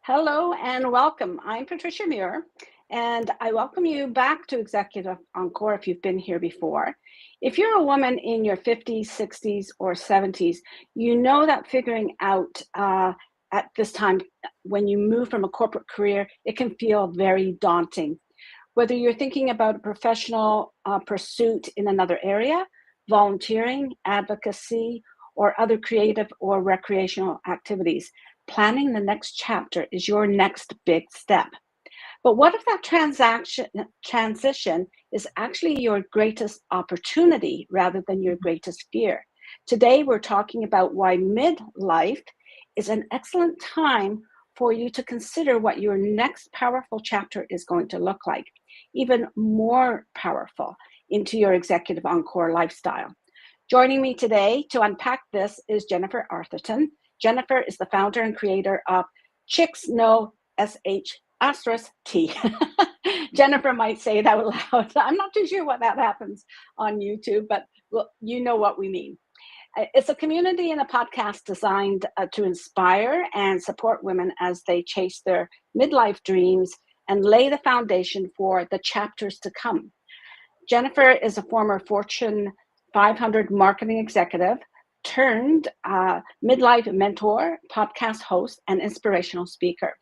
Hello and welcome. I'm Patricia Muir, and I welcome you back to Executive Encore if you've been here before. If you're a woman in your 50s, 60s, or 70s, you know that figuring out at this time, when you move from a corporate career, it can feel very daunting. Whether you're thinking about a professional pursuit in another area, volunteering, advocacy, or other creative or recreational activities, planning the next chapter is your next big step. But what if that transition is actually your greatest opportunity rather than your greatest fear? Today, we're talking about why midlife is an excellent time for you to consider what your next powerful chapter is going to look like, even more powerful into your Executive Encore lifestyle. Joining me today to unpack this is Jennifer Arthurton. Jennifer is the founder and creator of Chicks No SH asterisk T. Jennifer might say it out loud. I'm not too sure what that happens on YouTube, but well, you know what we mean. It's a community and a podcast designed to inspire and support women as they chase their midlife dreams and lay the foundation for the chapters to come. Jennifer is a former Fortune 500 marketing executive turned midlife mentor, podcast host, and inspirational speaker.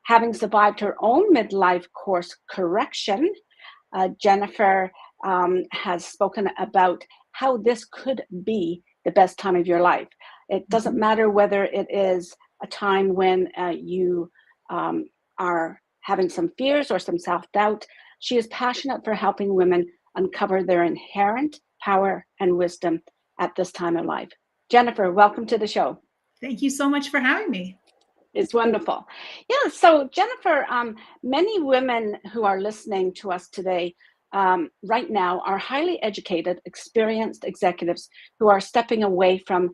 Having survived her own midlife course correction, Jennifer has spoken about how this could be the best time of your life. It doesn't matter whether it is a time when you are having some fears or some self-doubt. She is passionate for helping women uncover their inherent power and wisdom at this time of life. Jennifer, welcome to the show. Thank you so much for having me. It's wonderful. Yeah, so Jennifer, many women who are listening to us today right now are highly educated, experienced executives who are stepping away from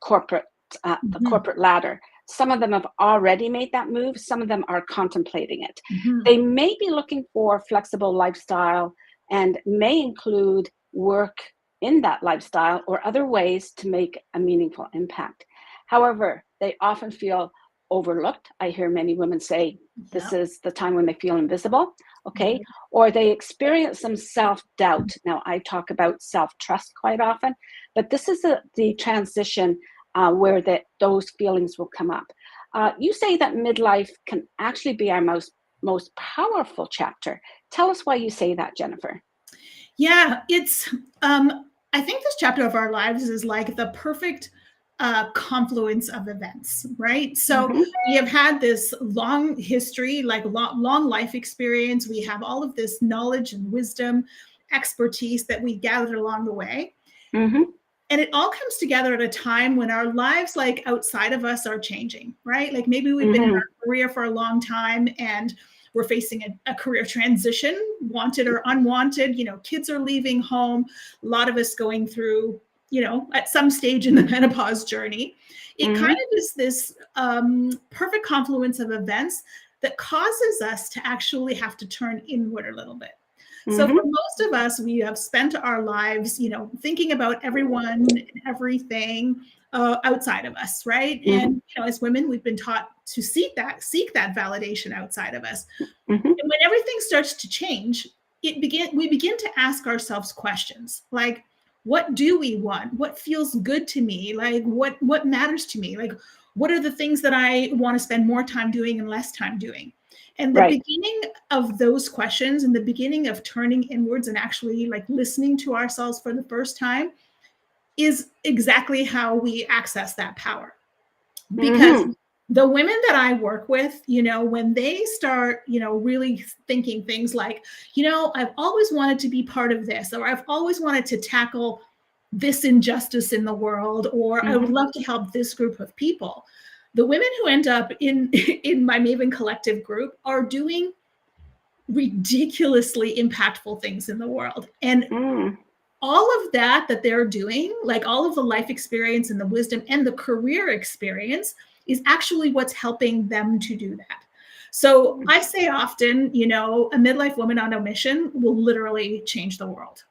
the corporate ladder. Some of them have already made that move. Some of them are contemplating it. They may be looking for flexible lifestyle and may include work in that lifestyle or other ways to make a meaningful impact. However, they often feel overlooked. I hear many women say this is the time when they feel invisible, okay? Or they experience some self-doubt. Now, I talk about self-trust quite often, but this is the transition where those feelings will come up. You say that midlife can actually be our most powerful chapter. Tell us why you say that, Jennifer. Yeah, it's, I think this chapter of our lives is like the perfect confluence of events, right? So we have had this long history, like long life experience. We have all of this knowledge and wisdom, expertise that we gathered along the way. And it all comes together at a time when our lives, like outside of us, are changing, right? Like maybe we've been in our career for a long time and we're facing a career transition, wanted or unwanted. Kids are leaving home. A lot of us going through, at some stage in the menopause journey. It kind of is this perfect confluence of events that causes us to actually have to turn inward a little bit. So for most of us, we have spent our lives, thinking about everyone and everything outside of us, right? And as women, we've been taught to seek that validation outside of us. And when everything starts to change, we begin to ask ourselves questions like, what do we want? What feels good to me? Like what matters to me? Like, what are the things that I want to spend more time doing and less time doing? And the beginning of those questions and the beginning of turning inwards and actually like listening to ourselves for the first time is exactly how we access that power. Because the women that I work with, when they start, really thinking things like, I've always wanted to be part of this, or I've always wanted to tackle this injustice in the world, or I would love to help this group of people. The women who end up in my Maven Collective group are doing ridiculously impactful things in the world. And all of that they're doing, like all of the life experience and the wisdom and the career experience is actually what's helping them to do that. So I say often, a midlife woman on a mission will literally change the world.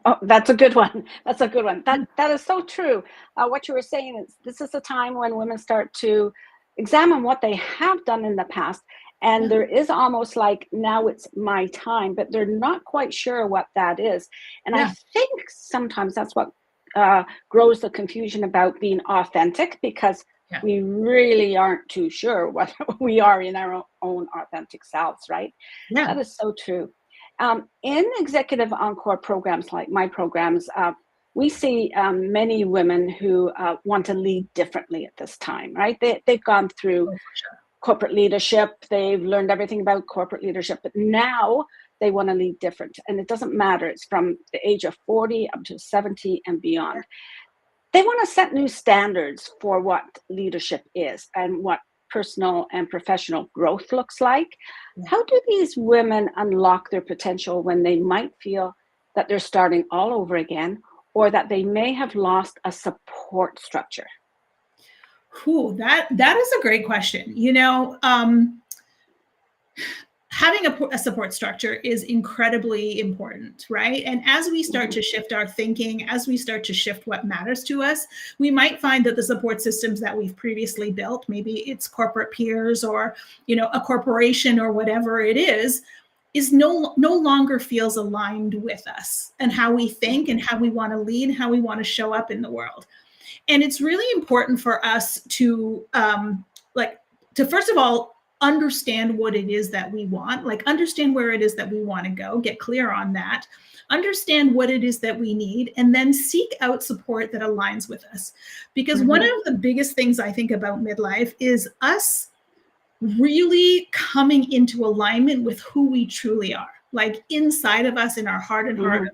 Oh, that's a good one. That's a good one. That is so true. What you were saying is this is a time when women start to examine what they have done in the past. And there is almost like, now it's my time, but they're not quite sure what that is. And I think sometimes that's what grows the confusion about being authentic, because we really aren't too sure what we are in our own authentic selves, right? That is so true. In Executive Encore programs, like my programs, we see many women who want to lead differently at this time, right? They've gone through corporate leadership. They've learned everything about corporate leadership, but now they want to lead different. And it doesn't matter. It's from the age of 40 up to 70 and beyond. They want to set new standards for what leadership is and what personal and professional growth looks like. How do these women unlock their potential when they might feel that they're starting all over again, or that they may have lost a support structure? That is a great question. Having a support structure is incredibly important, right? And as we start to shift our thinking, as we start to shift what matters to us, we might find that the support systems that we've previously built, maybe it's corporate peers or, a corporation or whatever it is no longer feels aligned with us and how we think and how we want to lead, how we want to show up in the world. And it's really important for us to first of all, understand what it is that we want, understand where it is that we want to go, get clear on that, understand what it is that we need, and then seek out support that aligns with us. Because one of the biggest things I think about midlife is us really coming into alignment with who we truly are, like inside of us, in our heart and heart,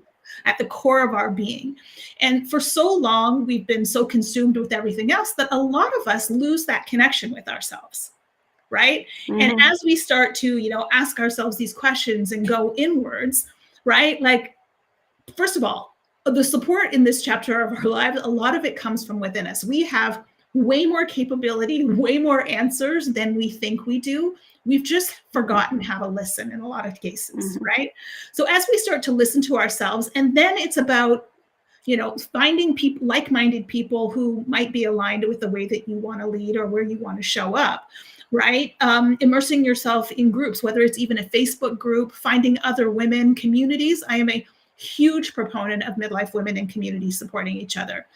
at the core of our being. And for so long, we've been so consumed with everything else that a lot of us lose that connection with ourselves. Right. And as we start to, ask ourselves these questions and go inwards, right? Like, first of all, the support in this chapter of our lives, a lot of it comes from within us. We have way more capability, way more answers than we think we do. We've just forgotten how to listen in a lot of cases, right? So as we start to listen to ourselves, and then it's about, finding people, like-minded people who might be aligned with the way that you want to lead or where you want to show up. Right? Immersing yourself in groups, whether it's even a Facebook group, finding other women communities. I am a huge proponent of midlife women and communities supporting each other,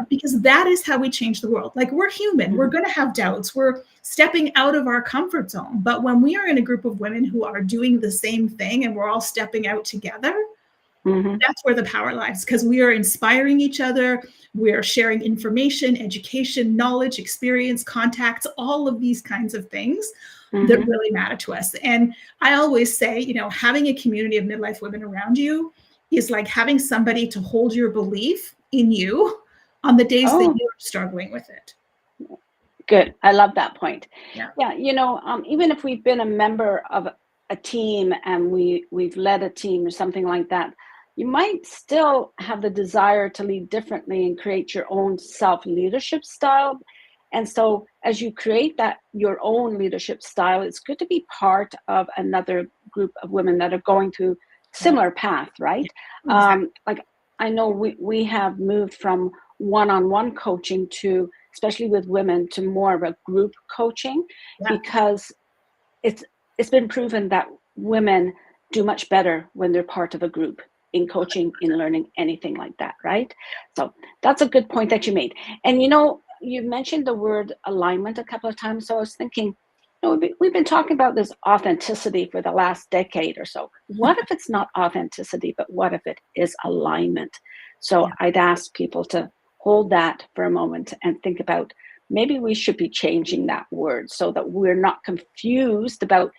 because that is how we change the world. Like, we're human. We're going to have doubts. We're stepping out of our comfort zone. But when we are in a group of women who are doing the same thing and we're all stepping out together, that's where the power lies, because we are inspiring each other. We are sharing information, education, knowledge, experience, contacts, all of these kinds of things that really matter to us. And I always say, having a community of midlife women around you is like having somebody to hold your belief in you on the days that you're struggling with it. Good. I love that point. Yeah. Even if we've been a member of a team and we've led a team or something like that, you might still have the desire to lead differently and create your own self-leadership style. And so as you create your own leadership style, it's good to be part of another group of women that are going through similar path, right? Like, I know we have moved from one-on-one coaching to, especially with women, to more of a group coaching, because it's been proven that women do much better when they're part of a group in coaching, in learning, anything like that, right? So that's a good point that you made. And you mentioned the word alignment a couple of times. So I was thinking, we've been talking about this authenticity for the last decade or so. What if it's not authenticity, but what if it is alignment? So I'd ask people to hold that for a moment and think about, maybe we should be changing that word so that we're not confused about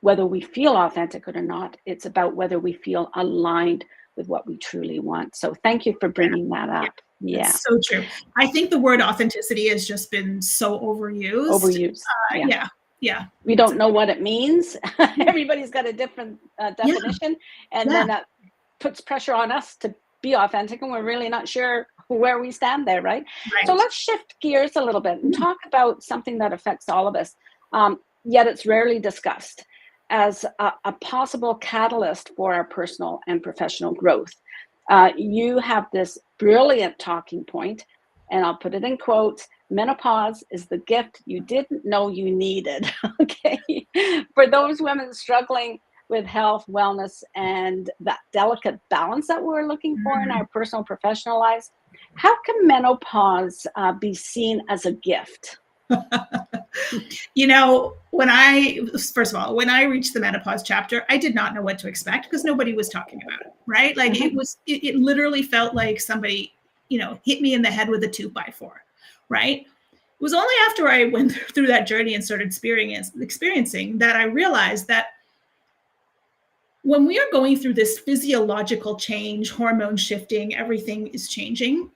whether we feel authentic or not. It's about whether we feel aligned with what we truly want. So thank you for bringing that up. Yeah. It's so true. I think the word authenticity has just been so overused. Yeah. We don't know what it means. Everybody's got a different definition. And then that puts pressure on us to be authentic, and we're really not sure where we stand there, right? So let's shift gears a little bit and talk about something that affects all of us, yet it's rarely discussed as a possible catalyst for our personal and professional growth. You have this brilliant talking point, and I'll put it in quotes, menopause is the gift you didn't know you needed. Okay. For those women struggling with health, wellness, and that delicate balance that we're looking for in our personal professional lives, how can menopause be seen as a gift? First of all, when I reached the menopause chapter, I did not know what to expect because nobody was talking about it, right? Like it literally felt like somebody, hit me in the head with a 2x4, right? It was only after I went through that journey and started experiencing that I realized that when we are going through this physiological change, hormone shifting, everything is changing,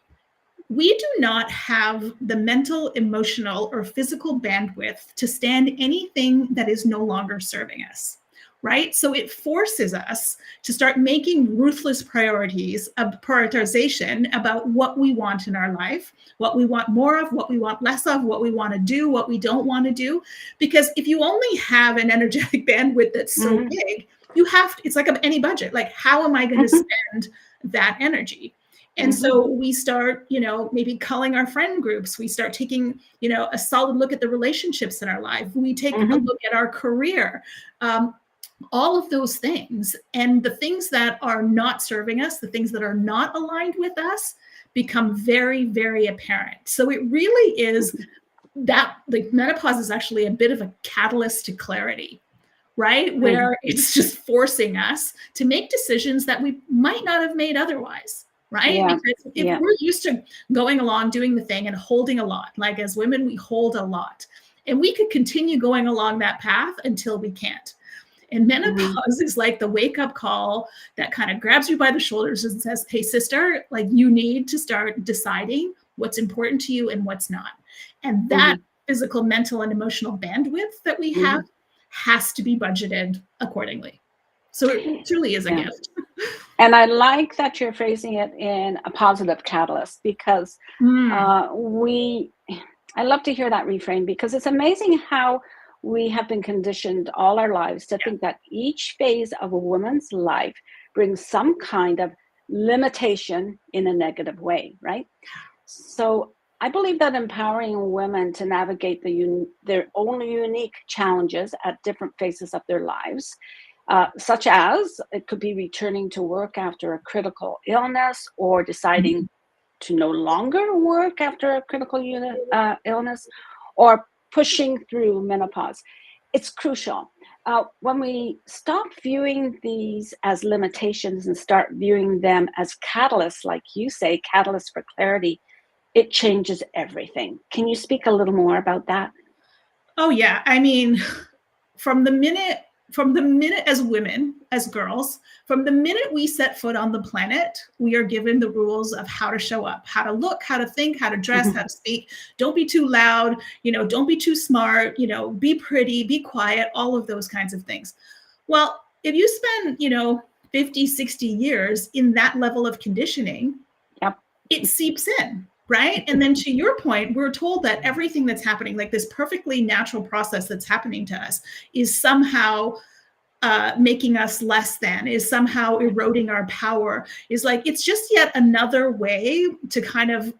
we do not have the mental, emotional, or physical bandwidth to stand anything that is no longer serving us, right? So it forces us to start making ruthless priorities of prioritization about what we want in our life, what we want more of, what we want less of, what we want to do, what we don't want to do. Because if you only have an energetic bandwidth that's so big, it's like any budget. Like, how am I going to spend that energy? And so we start, maybe culling our friend groups. We start taking, a solid look at the relationships in our life. We take a look at our career, all of those things. And the things that are not serving us, the things that are not aligned with us, become very, very apparent. So it really is that the menopause is actually a bit of a catalyst to clarity, right? Where it's just forcing us to make decisions that we might not have made otherwise. Right? Yeah. Because if we're used to going along, doing the thing and holding a lot, like as women, we hold a lot, and we could continue going along that path until we can't. And menopause is like the wake up call that kind of grabs you by the shoulders and says, hey, sister, like you need to start deciding what's important to you and what's not. And that physical, mental, and emotional bandwidth that we have has to be budgeted accordingly. So it truly is a gift. And I like that you're phrasing it in a positive catalyst, because I love to hear that reframe, because it's amazing how we have been conditioned all our lives to think that each phase of a woman's life brings some kind of limitation in a negative way, right? So I believe that empowering women to navigate their own unique challenges at different phases of their lives, such as it could be returning to work after a critical illness, or deciding to no longer work after a critical illness, or pushing through menopause. It's crucial. When we stop viewing these as limitations and start viewing them as catalysts, like you say, catalysts for clarity, it changes everything. Can you speak a little more about that? Oh, yeah. I mean, from the minute as women, as girls, from the minute we set foot on the planet, we are given the rules of how to show up, how to look, how to think, how to dress, how to speak. Don't be too loud, don't be too smart, be pretty, be quiet, all of those kinds of things. Well, if you spend, 50, 60 years in that level of conditioning, it seeps in. Right. And then to your point, we're told that everything that's happening, like this perfectly natural process that's happening to us, is somehow making us less than, is somehow eroding our power, is like, it's just yet another way to kind of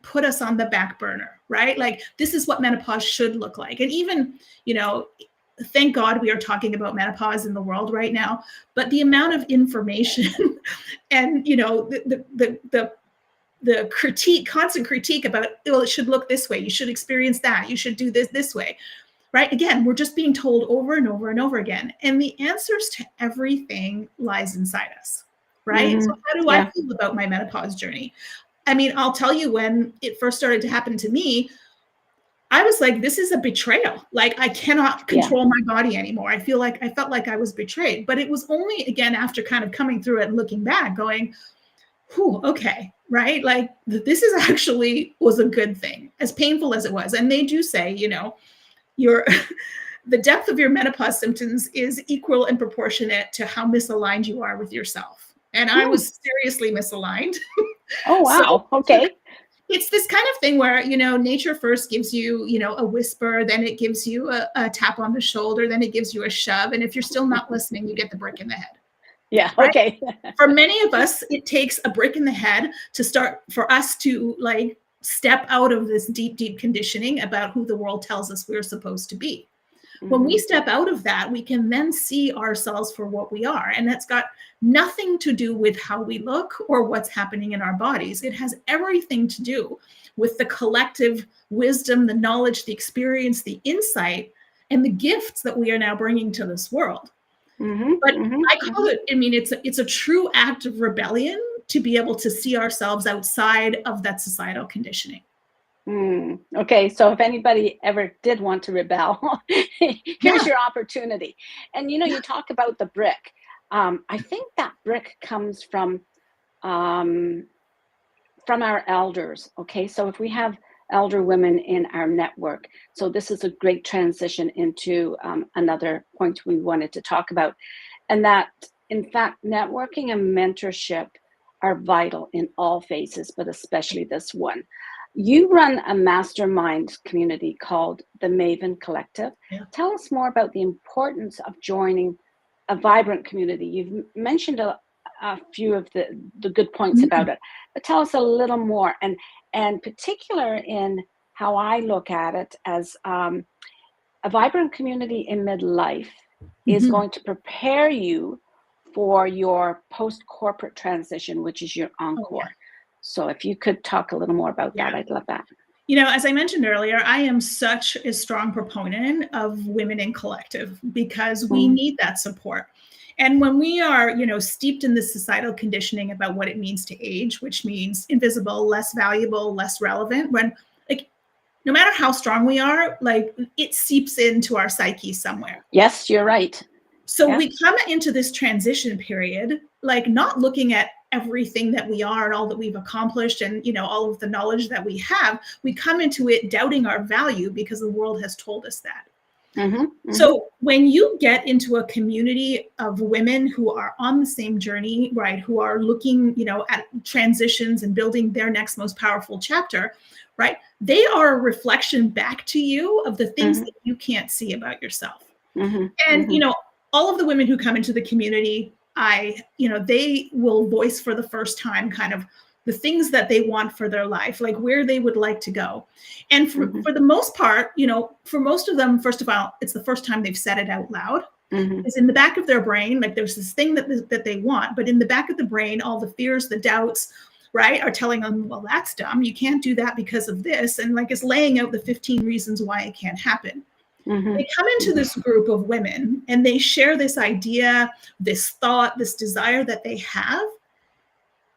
put us on the back burner. Right. Like, this is what menopause should look like. And even, thank God we are talking about menopause in the world right now. But the amount of information and, the constant critique about, well, it should look this way. You should experience that. You should do this way, right? Again, we're just being told over and over and over again. And the answers to everything lies inside us, right? So how do I feel about my menopause journey? I mean, I'll tell you, when it first started to happen to me, I was like, this is a betrayal. Like, I cannot control my body anymore. I felt like I was betrayed. But it was only, again, after kind of coming through it and looking back, going, whew, okay, right? Like, this is actually was a good thing, as painful as it was. And they do say, the depth of your menopause symptoms is equal and proportionate to how misaligned you are with yourself. And I was seriously misaligned. Oh, wow. So, okay. It's this kind of thing where, nature first gives you, a whisper, then it gives you a tap on the shoulder, then it gives you a shove. And if you're still not listening, you get the brick in the head. Yeah. Okay. For many of us, it takes a brick in the head for us to step out of this deep, deep conditioning about who the world tells us we're supposed to be. When we step out of that, we can then see ourselves for what we are. And that's got nothing to do with how we look or what's happening in our bodies. It has everything to do with the collective wisdom, the knowledge, the experience, the insight, and the gifts that we are now bringing to this world. But I call it, I mean, it's a true act of rebellion to be able to see ourselves outside of that societal conditioning. Okay, so if anybody ever did want to rebel, here's your opportunity. And you talk about the brick. I think that brick comes from our elders. Okay, so if we have elder women in our network, so this is a great transition into another point we wanted to talk about, and that in fact networking and mentorship are vital in all phases, but especially this one. You run a mastermind community called the Maven Collective. Tell us more about the importance of joining a vibrant community. You've mentioned a few of the good points about it, but tell us a little more, and particular in how I look at it as a vibrant community in midlife is going to prepare you for your post-corporate transition, which is your encore. So if you could talk a little more about that, I'd love that. As I mentioned earlier, I am such a strong proponent of women in collective because we need that support. And when we are, steeped in this societal conditioning about what it means to age, which means invisible, less valuable, less relevant, when no matter how strong we are, it seeps into our psyche somewhere. Yes, you're right. So we come into this transition period, not looking at everything that we are and all that we've accomplished and, all of the knowledge that we have. We come into it doubting our value because the world has told us that. So when you get into a community of women who are on the same journey, right, who are looking, at transitions and building their next most powerful chapter, right, they are a reflection back to you of the things that you can't see about yourself. And, all of the women who come into the community, they will voice for the first time kind of the things that they want for their life, like where they would like to go. And for the most part, for most of them, first of all, it's the first time they've said it out loud. It's in the back of their brain, there's this thing that they want, but in the back of the brain, all the fears, the doubts, right, are telling them, well, that's dumb. You can't do that because of this. And it's laying out the 15 reasons why it can't happen. They come into this group of women and they share this idea, this thought, this desire that they have.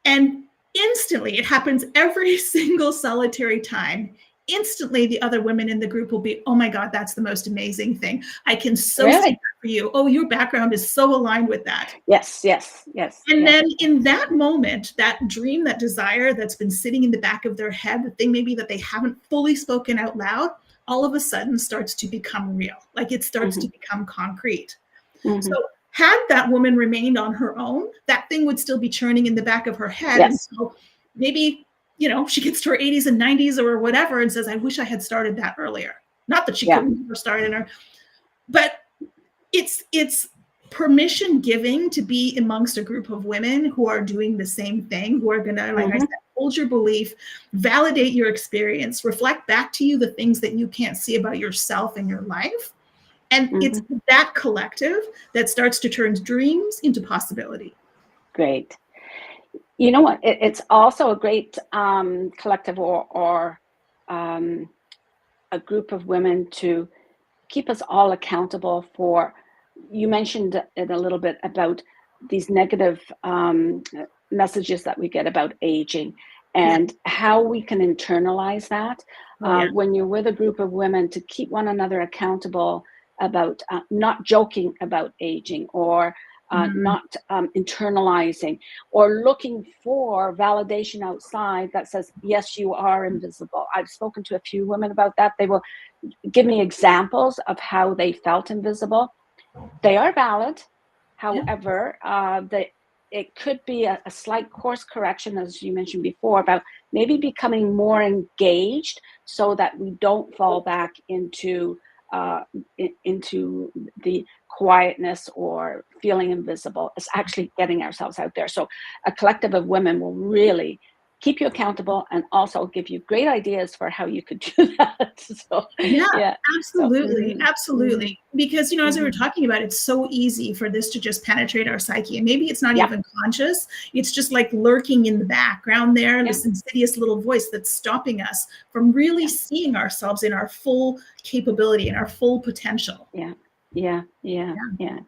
And instantly, it happens every single solitary time. Instantly, the other women in the group will be, oh my God, that's the most amazing thing. I can see that for you. Oh, your background is so aligned with that. Yes. And then in that moment, that dream, that desire that's been sitting in the back of their head, the thing maybe that they haven't fully spoken out loud, all of a sudden starts to become real. It starts to become concrete. So had that woman remained on her own, that thing would still be churning in the back of her head. And so maybe, she gets to her 80s and 90s or whatever and says, I wish I had started that earlier. Not that she couldn't have started her, but it's permission giving to be amongst a group of women who are doing the same thing, who are going to, like I said, hold your belief, validate your experience, reflect back to you the things that you can't see about yourself and your life. And it's that collective that starts to turn dreams into possibility. Great. You know what? It's also a great collective or a group of women to keep us all accountable for. You mentioned it a little bit about these negative messages that we get about aging and how we can internalize that when you're with a group of women, to keep one another accountable about not joking about aging or not internalizing or looking for validation outside that says, yes, you are invisible. I've spoken to a few women about that. They will give me examples of how they felt invisible. They are valid. However, it could be a slight course correction, as you mentioned before, about maybe becoming more engaged so that we don't fall back into the quietness or feeling invisible. It's actually getting ourselves out there. So a collective of women will really keep you accountable, and also give you great ideas for how you could do that. So, Yeah, So, absolutely. Absolutely. Because, as we were mhm. talking about, it's so easy for this to just penetrate our psyche. And maybe it's not Yeah, even conscious. It's just like lurking in the background there, yeah, this insidious little voice that's stopping us from really yeah, seeing ourselves in our full capability and our full potential. yeah, yeah, yeah, Yeah. yeah.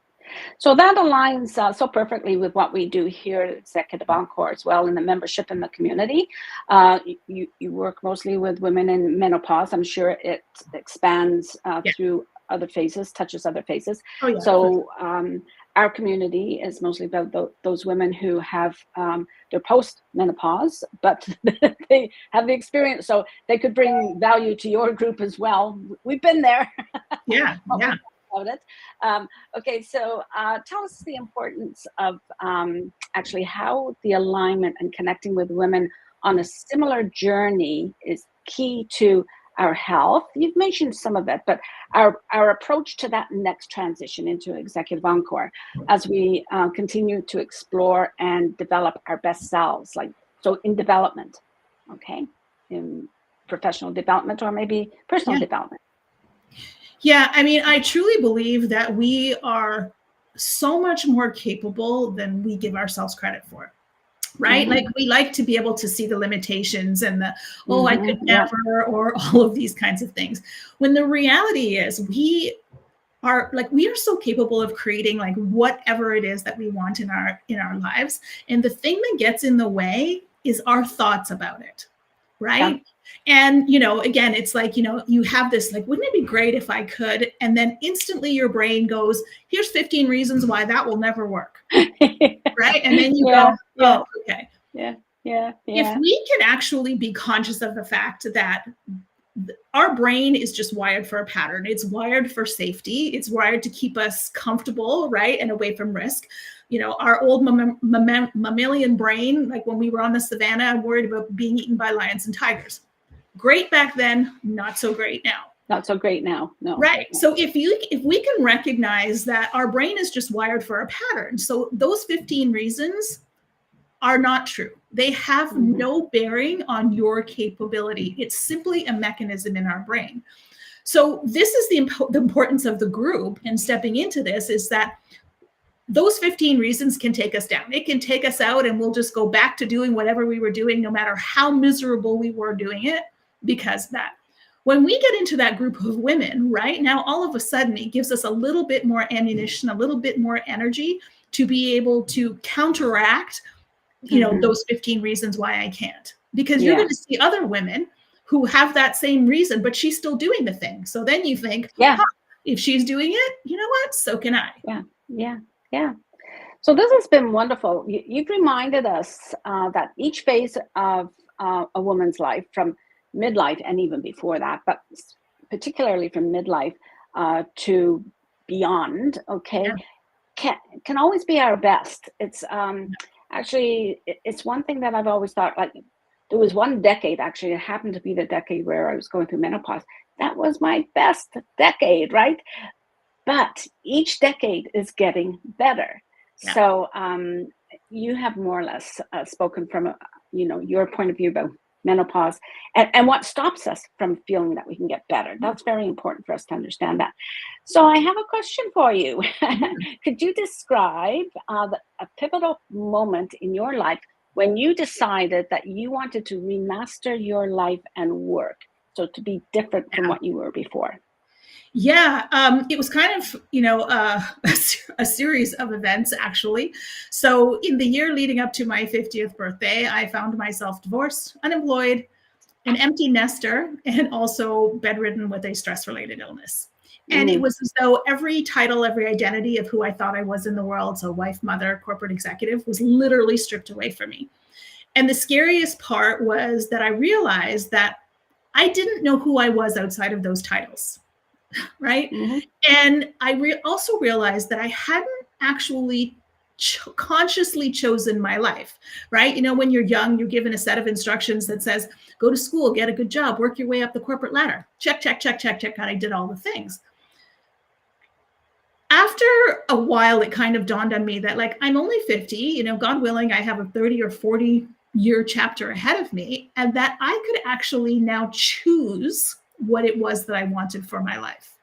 So that aligns so perfectly with what we do here at Executive Encore as well in the membership in the community. You work mostly with women in menopause. I'm sure it expands Yeah. through other phases, touches other phases. Oh, yeah. For So our community is mostly about those women who have their post-menopause, but they have the experience, so they could bring value to your group as well. We've been there. Yeah. What we Yeah. know about it. Okay, so tell us the importance of actually how the alignment and connecting with women on a similar journey is key to our health. You've mentioned some of it, but our approach to that next transition into Executive Encore as we continue to explore and develop our best selves, like so in development, okay, in professional development or maybe personal Yeah. development. Yeah. I mean, I truly believe that we are so much more capable than we give ourselves credit for. Right? Like Mm-hmm. we like to be able to see the limitations and the, oh, I Mm-hmm. could Yeah. never, or all of these kinds of things. When the reality is we are so capable of creating like whatever it is that we want in our lives. And the thing that gets in the way is our thoughts about it. Yeah. Right. And, again, it's like, you have this, like, wouldn't it be great if I could? And then instantly your brain goes, here's 15 reasons why that will never work. Right. And then you Yeah. go, Yeah. oh, okay. Yeah. Yeah. If Yeah. we can actually be conscious of the fact that our brain is just wired for a pattern, it's wired for safety, it's wired to keep us comfortable, right, and away from risk. Our old mammalian brain, like when we were on the savannah, I'm worried about being eaten by lions and tigers. Great back then, not so great now. Not so great now. No. Right. No. So if we can recognize that our brain is just wired for a pattern, so those 15 reasons are not true. They have Mm-hmm. no bearing on your capability. It's simply a mechanism in our brain. So this is the importance of the group and stepping into this is that those 15 reasons can take us down. It can take us out and we'll just go back to doing whatever we were doing, no matter how miserable we were doing it, because that. When we get into that group of women, right now, all of a sudden, it gives us a little bit more ammunition, a little bit more energy to be able to counteract those 15 reasons why I can't, because you're going to see other women who have that same reason, but she's still doing the thing. So then you think, if she's doing it, you know what? So can I. Yeah. Yeah. Yeah. So this has been wonderful. You've reminded us that each phase of a woman's life, from midlife and even before that, but particularly from midlife to beyond, okay, can always be our best. It's actually, it's one thing that I've always thought, like, there was one decade, actually, it happened to be the decade where I was going through menopause. That was my best decade, right? But each decade is getting better. Yeah. So you have more or less spoken from, your point of view about menopause and what stops us from feeling that we can get better. That's very important for us to understand that. So I have a question for you. Could you describe a pivotal moment in your life when you decided that you wanted to remaster your life and work, so to be different from what you were before? Yeah, it was kind of, a series of events, actually. So in the year leading up to my 50th birthday, I found myself divorced, unemployed, an empty nester, and also bedridden with a stress-related illness. And it was as though every title, every identity of who I thought I was in the world, so wife, mother, corporate executive, was literally stripped away from me. And the scariest part was that I realized that I didn't know who I was outside of those titles. Right. Mm-hmm. And I also realized that I hadn't actually consciously chosen my life. Right. When you're young, you're given a set of instructions that says, go to school, get a good job, work your way up the corporate ladder. Check, check, check, check, check. And I did all the things. After a while, it kind of dawned on me that, like, I'm only 50, God willing, I have a 30 or 40 year chapter ahead of me, and that I could actually now choose what it was that I wanted for my life.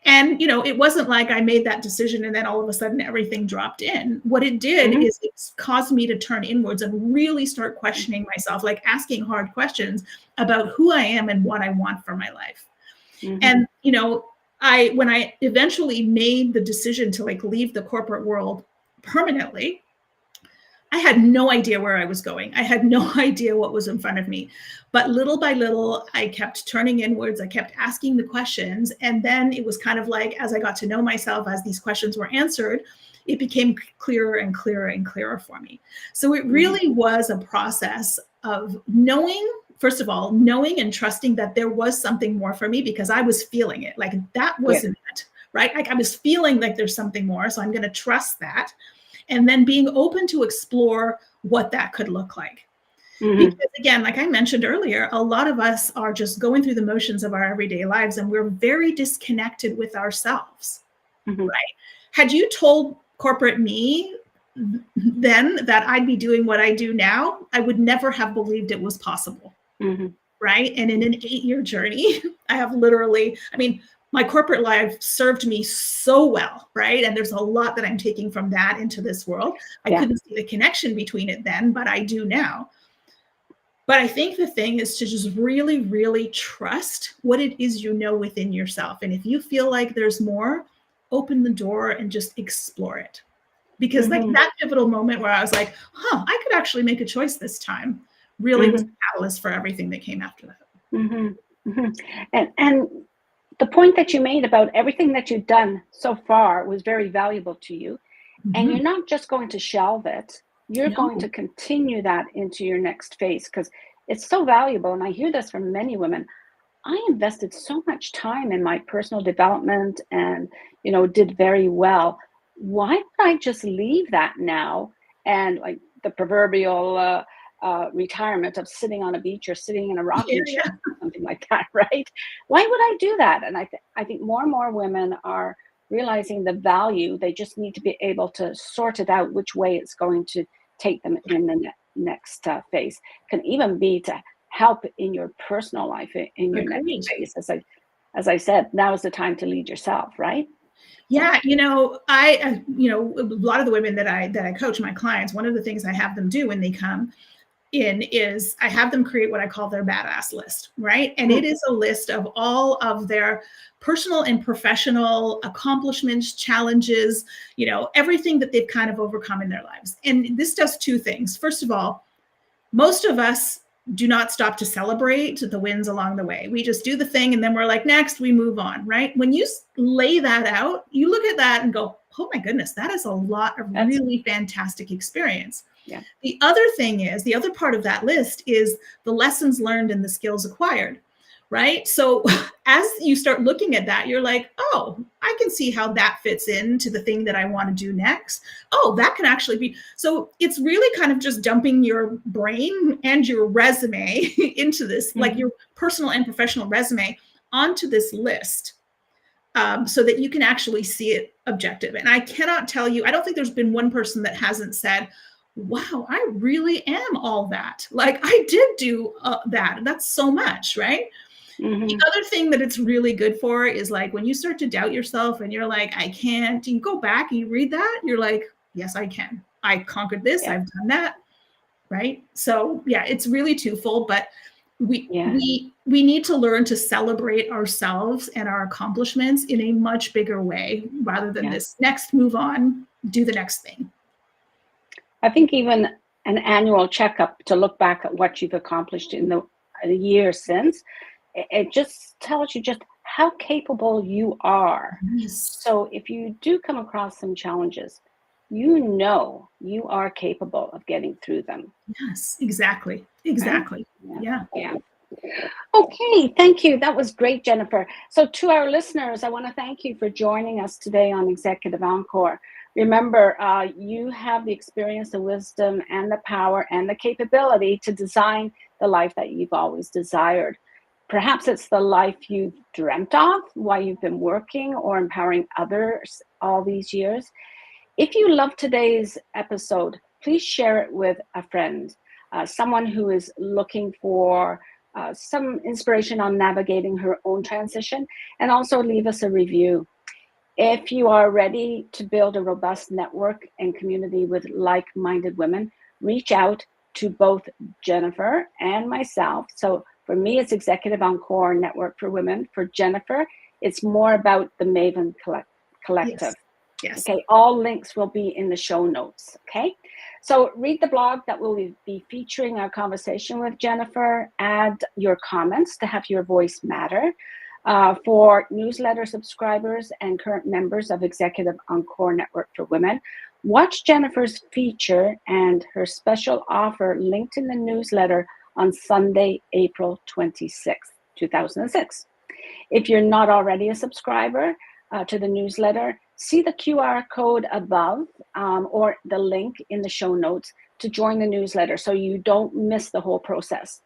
And, it wasn't like I made that decision and then all of a sudden everything dropped in. What it did is it's caused me to turn inwards and really start questioning myself, like asking hard questions about who I am and what I want for my life. And, when I eventually made the decision to leave the corporate world permanently, I had no idea where I was going. I had no idea what was in front of me. But little by little, I kept turning inwards. I kept asking the questions. And then it was kind of like, as I got to know myself, as these questions were answered, it became clearer and clearer and clearer for me. So it really was a process of knowing, first of all, knowing and trusting that there was something more for me, because I was feeling it. Like that wasn't it, right? Like I was feeling like there's something more. So I'm going to trust that. And then being open to explore what that could look like. Because again, like I mentioned earlier, a lot of us are just going through the motions of our everyday lives, and we're very disconnected with ourselves, right? Had you told corporate me then that I'd be doing what I do now, I would never have believed it was possible, right? And in an 8-year journey, I have literally, my corporate life served me so well, right? And there's a lot that I'm taking from that into this world. I couldn't see the connection between it then, but I do now. But I think the thing is to just really, really trust what it is within yourself. And if you feel like there's more, open the door and just explore it. Because that pivotal moment where I was like, I could actually make a choice this time, really was the catalyst for everything that came after that. And the point that you made about everything that you've done so far was very valuable to you. And you're not just going to shelve it. You're going to continue that into your next phase, because it's so valuable. And I hear this from many women. I invested so much time in my personal development and, did very well. Why would I just leave that now? And like the proverbial retirement of sitting on a beach or sitting in a rocking chair, something like that, right? Why would I do that? And I think more and more women are realizing the value. They just need to be able to sort it out which way it's going to take them in the next phase. Can even be to help in your personal life in your next phase. As I said, now is the time to lead yourself, right? Yeah, I a lot of the women that I coach, my clients, one of the things I have them do when they come in is I have them create what I call their badass list, right? And it is a list of all of their personal and professional accomplishments, challenges, everything that they've kind of overcome in their lives. And this does two things. First of all, most of us do not stop to celebrate the wins along the way. We just do the thing and then we're like, next, we move on, right? When you lay that out, you look at that and go, oh my goodness, that is a lot of really fantastic experience. Yeah. The other thing is, the other part of that list is the lessons learned and the skills acquired, right? So as you start looking at that, you're like, oh, I can see how that fits into the thing that I want to do next. Oh, that can actually be. So it's really kind of just dumping your brain and your resume into this, like your personal and professional resume onto this list. So that you can actually see it objective. And I cannot tell you, I don't think there's been one person that hasn't said, wow, I really am all that. Like I did do that. And that's so much, right? The other thing that it's really good for is like when you start to doubt yourself and you're like, I can't, you go back and you read that, you're like, yes, I can. I conquered this. I've done that. Right. So yeah, it's really twofold, but we need to learn to celebrate ourselves and our accomplishments in a much bigger way rather than this next move on, do the next thing. I think even an annual checkup to look back at what you've accomplished in the year since, it just tells you just how capable you are. Yes. So if you do come across some challenges, you are capable of getting through them. Yes, exactly. Exactly. Right? Yeah. Okay, thank you. That was great, Jennifer. So to our listeners, I want to thank you for joining us today on Executive Encore. Remember, you have the experience, the wisdom, and the power and the capability to design the life that you've always desired. Perhaps it's the life you've dreamt of while you've been working or empowering others all these years. If you love today's episode, please share it with a friend. someone who is looking for some inspiration on navigating her own transition, and also leave us a review. If you are ready to build a robust network and community with like-minded women, reach out to both Jennifer and myself. So for me, it's Executive Encore Network for Women. For Jennifer, it's more about the Maven Collective. Yes. Okay, all links will be in the show notes. Okay, so read the blog that will be featuring our conversation with Jennifer. Add your comments to have your voice matter. For newsletter subscribers and current members of Executive Encore Network for Women, watch Jennifer's feature and her special offer linked in the newsletter on Sunday, April 26th, 2006. If you're not already a subscriber to the newsletter, see the QR code above or the link in the show notes to join the newsletter so you don't miss the whole process.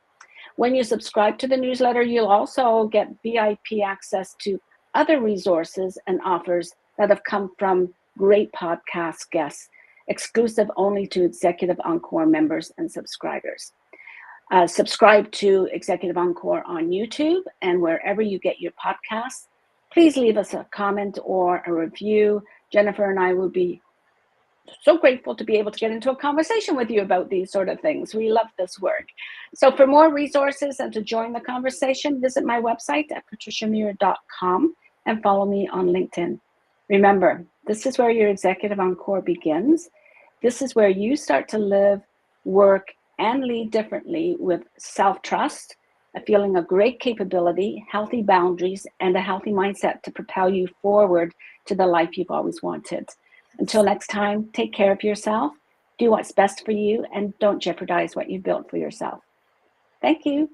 When you subscribe to the newsletter, you'll also get VIP access to other resources and offers that have come from great podcast guests, exclusive only to Executive Encore members and subscribers. Subscribe to Executive Encore on YouTube and wherever you get your podcasts. Please leave us a comment or a review. Jennifer and I will be so grateful to be able to get into a conversation with you about these sort of things. We love this work. So for more resources and to join the conversation, visit my website at patriciamuir.com and follow me on LinkedIn. Remember, this is where your Executive Encore begins. This is where you start to live, work, and lead differently with self-trust, a feeling of great capability, healthy boundaries, and a healthy mindset to propel you forward to the life you've always wanted. Until next time, take care of yourself, do what's best for you, and don't jeopardize what you've built for yourself. Thank you.